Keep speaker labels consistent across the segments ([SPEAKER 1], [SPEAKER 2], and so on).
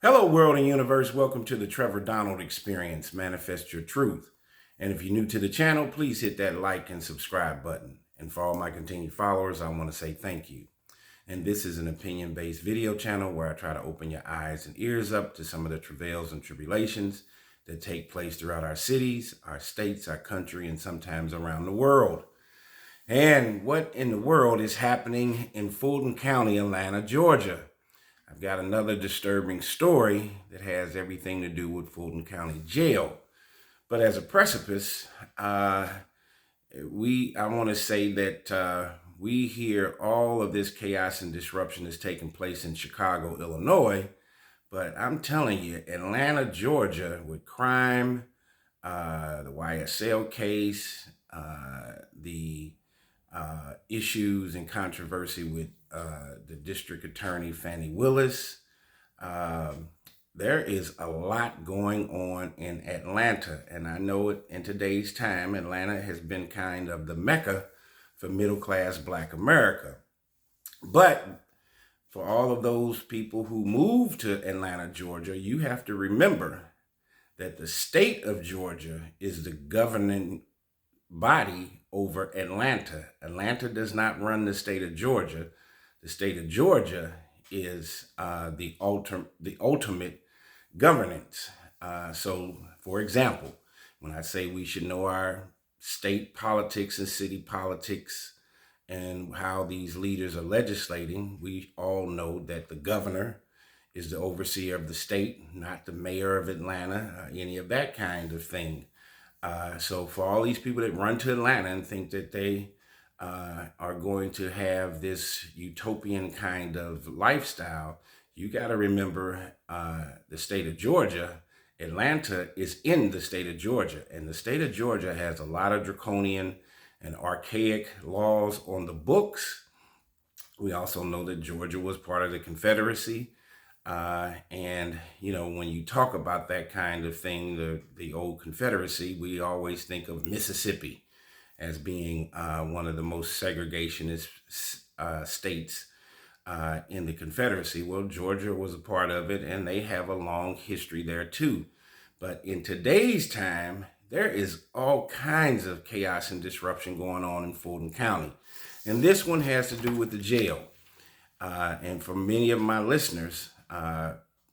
[SPEAKER 1] Hello, world and universe. Welcome to the Trevor Donald Experience. Manifest your truth. And if you're new to the channel, please hit that like and subscribe button. And for all my continued followers, I want to say thank you. And this is an opinion-based video channel where I try to open your eyes and ears up to some of the travails and tribulations that take place throughout our cities, our states, our country, and sometimes around the world. And what in the world is happening in Fulton County, Atlanta, Georgia? I've got another disturbing story that has everything to do with Fulton County Jail. But as a precipice, I want to say that we hear all of this chaos and disruption is taking place in Chicago, Illinois. But I'm telling you, Atlanta, Georgia, with crime, the YSL case, the issues and controversy with the district attorney, Fannie Willis. There is a lot going on in Atlanta. And I know it in today's time, Atlanta has been kind of the mecca for middle-class Black America. But for all of those people who moved to Atlanta, Georgia, you have to remember that the state of Georgia is the governing body over Atlanta. Atlanta does not run the state of Georgia. The state of Georgia is the ultimate governance. So, for example, when I say we should know our state politics and city politics and how these leaders are legislating, we all know that the governor is the overseer of the state, not the mayor of Atlanta, any of that kind of thing. So for all these people that run to Atlanta and think that they are going to have this utopian kind of lifestyle, you got to remember the state of Georgia. Atlanta is in the state of Georgia, and the state of Georgia has a lot of draconian and archaic laws on the books. We also know that Georgia was part of the Confederacy. And, you know, when you talk about that kind of thing, the old Confederacy, we always think of Mississippi as being one of the most segregationist states in the Confederacy. Well, Georgia was a part of it, and they have a long history there too. But in today's time, there is all kinds of chaos and disruption going on in Fulton County. And this one has to do with the jail. And for many of my listeners,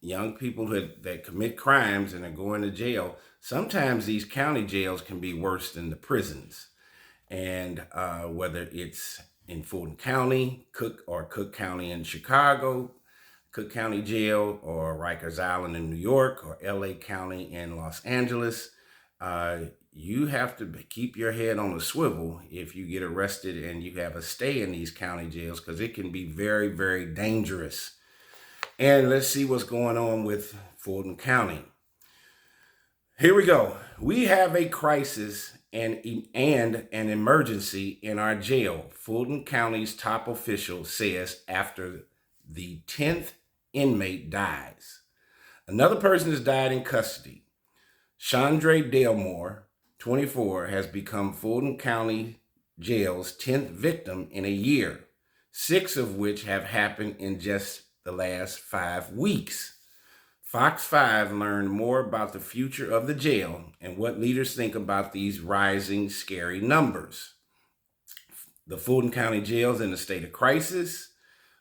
[SPEAKER 1] young people that commit crimes and are going to jail, sometimes these county jails can be worse than the prisons. And whether it's in Fulton County, Cook County in Chicago, Cook County Jail, or Rikers Island in New York, or LA County in Los Angeles, you have to keep your head on a swivel if you get arrested and you have a stay in these county jails, because it can be very, very dangerous. And let's see what's going on with Fulton County. Here we go. We have a crisis and an emergency in our jail. Fulton County's top official says after the 10th inmate dies. Another person has died in custody. Chandra Delmore, 24, has become Fulton County Jail's 10th victim in a year, 6 of which have happened in just the last 5 weeks. Fox 5 learned more about the future of the jail and what leaders think about these rising scary numbers. The Fulton County Jail is in a state of crisis.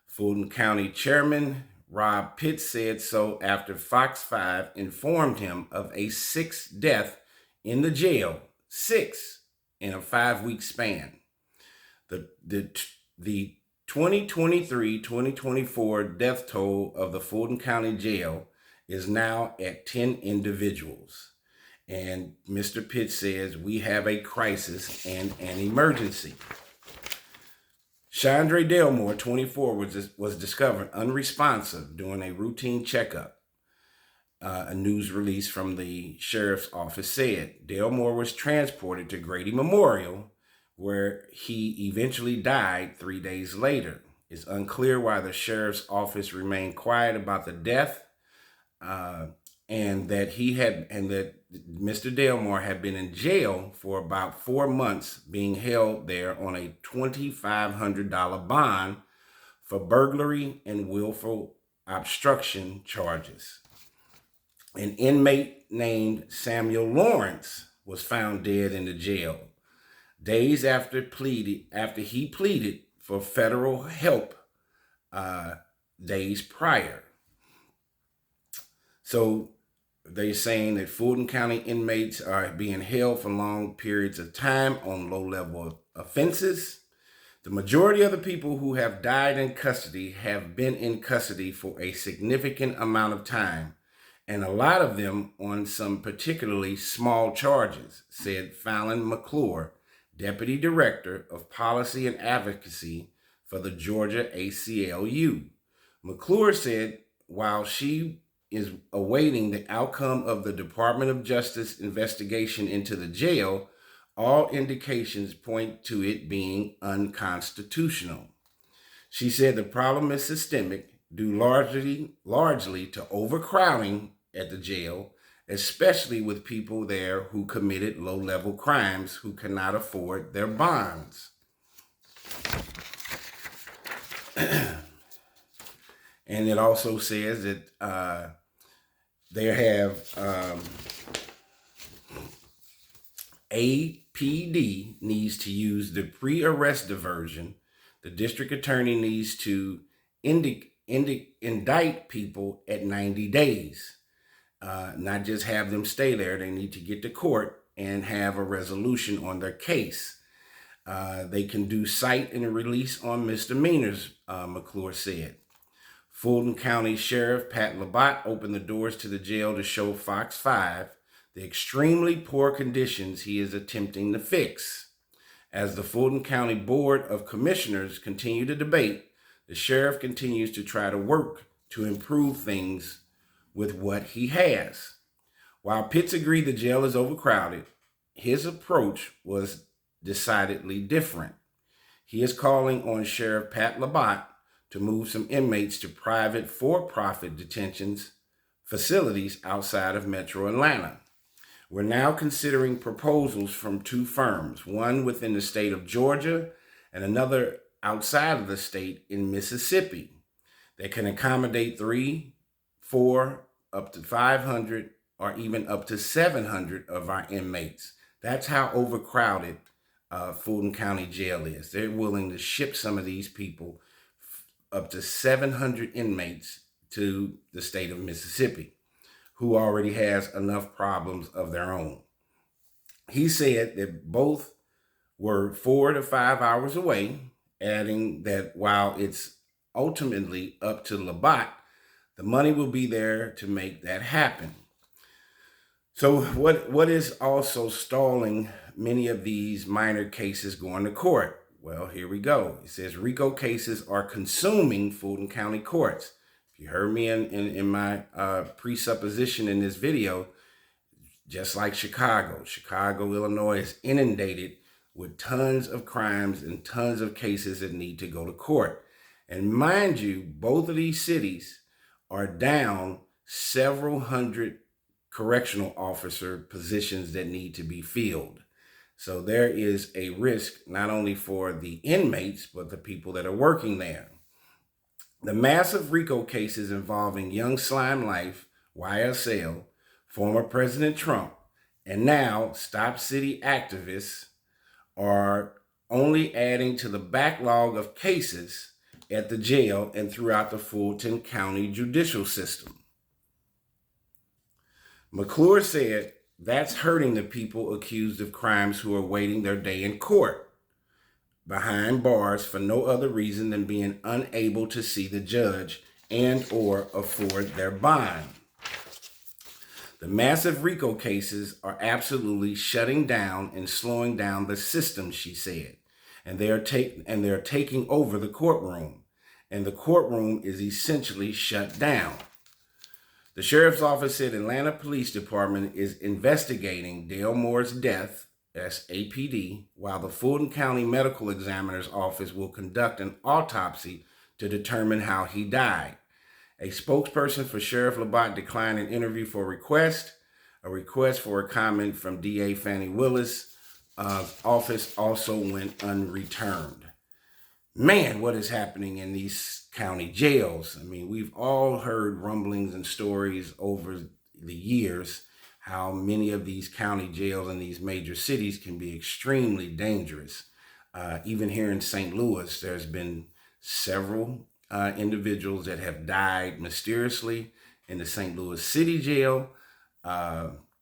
[SPEAKER 1] Fulton County Chairman Rob Pitts said so after Fox 5 informed him of a 6th death in the jail, 6 in a 5-week span. The 2023-2024 death toll of the Fulton County Jail is now at 10 individuals. And Mr. Pitts says we have a crisis and an emergency. Chandra Delmore, 24, was discovered unresponsive during a routine checkup. A news release from the sheriff's office said Delmore was transported to Grady Memorial, where he eventually died 3 days later. It's unclear why the sheriff's office remained quiet about the death, and that Mr. Delmore had been in jail for about 4 months, being held there on a $2,500 bond for burglary and willful obstruction charges. An inmate named Samuel Lawrence was found dead in the jail days after he pleaded for federal help days prior. So they're saying that Fulton County inmates are being held for long periods of time on low-level offenses. The majority of the people who have died in custody have been in custody for a significant amount of time, and a lot of them on some particularly small charges, said Fallon McClure, Deputy Director of Policy and Advocacy for the Georgia ACLU. McClure said while she is awaiting the outcome of the Department of Justice investigation into the jail, all indications point to it being unconstitutional. She said the problem is systemic, due largely to overcrowding at the jail, especially with people there who committed low-level crimes who cannot afford their bonds. And it also says that they have APD needs to use the pre-arrest diversion. The district attorney needs to indict people at 90 days, not just have them stay there. They need to get to court and have a resolution on their case. They can do cite and release on misdemeanors, McClure said. Fulton County Sheriff Pat Labatt opened the doors to the jail to show Fox 5 the extremely poor conditions he is attempting to fix. As the Fulton County Board of Commissioners continue to debate, the sheriff continues to try to work to improve things with what he has. While Pitts agreed the jail is overcrowded, his approach was decidedly different. He is calling on Sheriff Pat Labatt to move some inmates to private for-profit detentions facilities outside of Metro Atlanta. We're now considering proposals from two firms, one within the state of Georgia and another outside of the state in Mississippi, that can accommodate 3, 4, up to 500, or even up to 700 of our inmates. That's how overcrowded Fulton County Jail is. They're willing to ship some of these people, up to 700 inmates, to the state of Mississippi, who already has enough problems of their own. He said that both were 4 to 5 hours away, adding that while it's ultimately up to Labatt, the money will be there to make that happen. So what is also stalling many of these minor cases going to court? Well, here we go. It says RICO cases are consuming Fulton County courts. If you heard me in my presupposition in this video, just like Chicago, Illinois is inundated with tons of crimes and tons of cases that need to go to court. And mind you, both of these cities are down several hundred correctional officer positions that need to be filled. So there is a risk not only for the inmates, but the people that are working there. The massive RICO cases involving Young Slime Life, YSL, former President Trump, and now Stop City activists are only adding to the backlog of cases at the jail and throughout the Fulton County judicial system. McClure said that's hurting the people accused of crimes who are waiting their day in court behind bars for no other reason than being unable to see the judge and or afford their bond. The massive RICO cases are absolutely shutting down and slowing down the system, she said. And they're taking over the courtroom. And the courtroom is essentially shut down. The sheriff's office said Atlanta Police Department is investigating Dale Moore's death, that's APD, while the Fulton County Medical Examiner's Office will conduct an autopsy to determine how he died. A spokesperson for Sheriff Labatt declined an interview for a request. A request for a comment from DA Fannie Willis' office also went unreturned. Man, what is happening in these county jails? I mean, we've all heard rumblings and stories over the years, how many of these county jails in these major cities can be extremely dangerous. Even here in St. Louis, there's been several individuals that have died mysteriously in the St. Louis City Jail.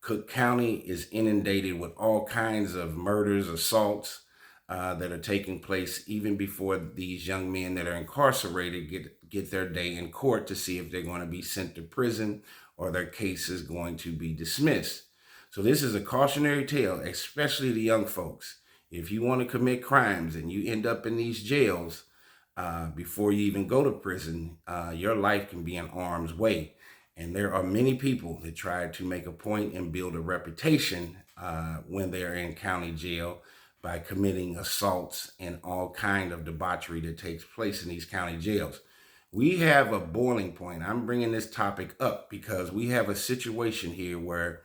[SPEAKER 1] Cook County is inundated with all kinds of murders, assaults that are taking place even before these young men that are incarcerated get their day in court to see if they're going to be sent to prison or their case is going to be dismissed. So this is a cautionary tale, especially the young folks. If you want to commit crimes and you end up in these jails before you even go to prison, your life can be in harm's way. And there are many people that try to make a point and build a reputation when they're in county jail by committing assaults and all kind of debauchery that takes place in these county jails. We have a boiling point. I'm bringing this topic up because we have a situation here where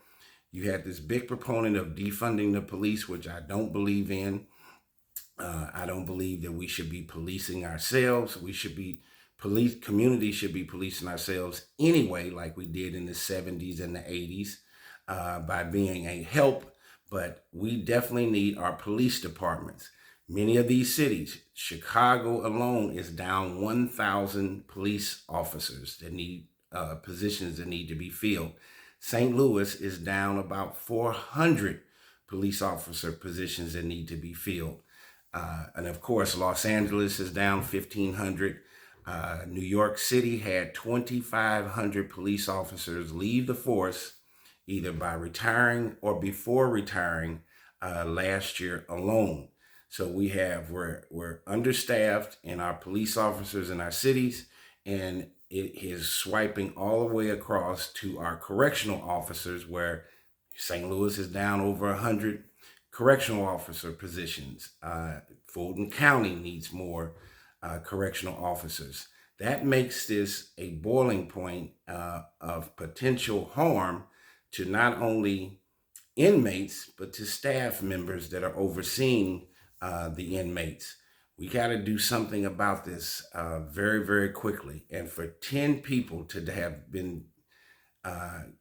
[SPEAKER 1] you had this big proponent of defunding the police, which I don't believe in. I don't believe that we should be policing ourselves. Community should be policing ourselves anyway, like we did in the 70s and the 80s, by being a help. But we definitely need our police departments. Many of these cities, Chicago alone is down 1,000 police officers that need positions that need to be filled. St. Louis is down about 400 police officer positions that need to be filled. And of course, Los Angeles is down 1,500. New York City had 2,500 police officers leave the force either by retiring or before retiring last year alone. So we're understaffed in our police officers in our cities, and it is swiping all the way across to our correctional officers, where St. Louis is down over 100 correctional officer positions. Fulton County needs more correctional officers. That makes this a boiling point of potential harm to not only inmates, but to staff members that are overseeing the inmates. We got to do something about this very, very quickly. And for 10 people to have been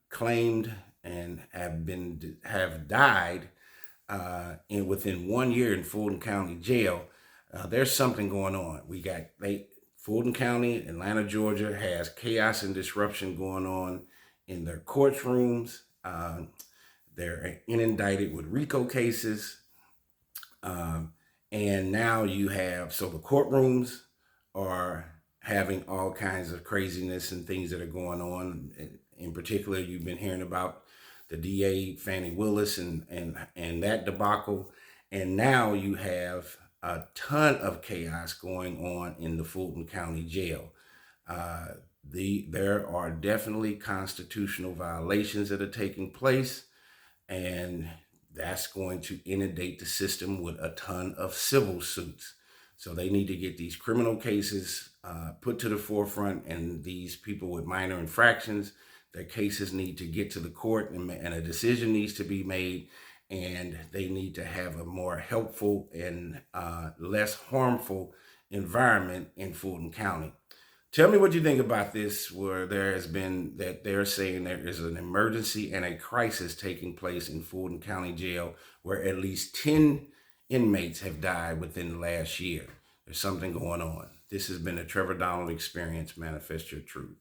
[SPEAKER 1] claimed and have died within 1 year in Fulton County Jail, there's something going on. Fulton County, Atlanta, Georgia has chaos and disruption going on in their courtrooms. They're inundated with RICO cases. And now the courtrooms are having all kinds of craziness and things that are going on. In particular, you've been hearing about the DA, Fannie Willis, and that debacle. And now you have a ton of chaos going on in the Fulton County Jail. There are definitely constitutional violations that are taking place, and that's going to inundate the system with a ton of civil suits. So they need to get these criminal cases put to the forefront, and these people with minor infractions, their cases need to get to the court, and a decision needs to be made, and they need to have a more helpful and less harmful environment in Fulton County. Tell me what you think about this, where they're saying there is an emergency and a crisis taking place in Fulton County Jail, where at least 10 inmates have died within the last year. There's something going on. This has been the Trevor Donald Experience. Manifest your truth.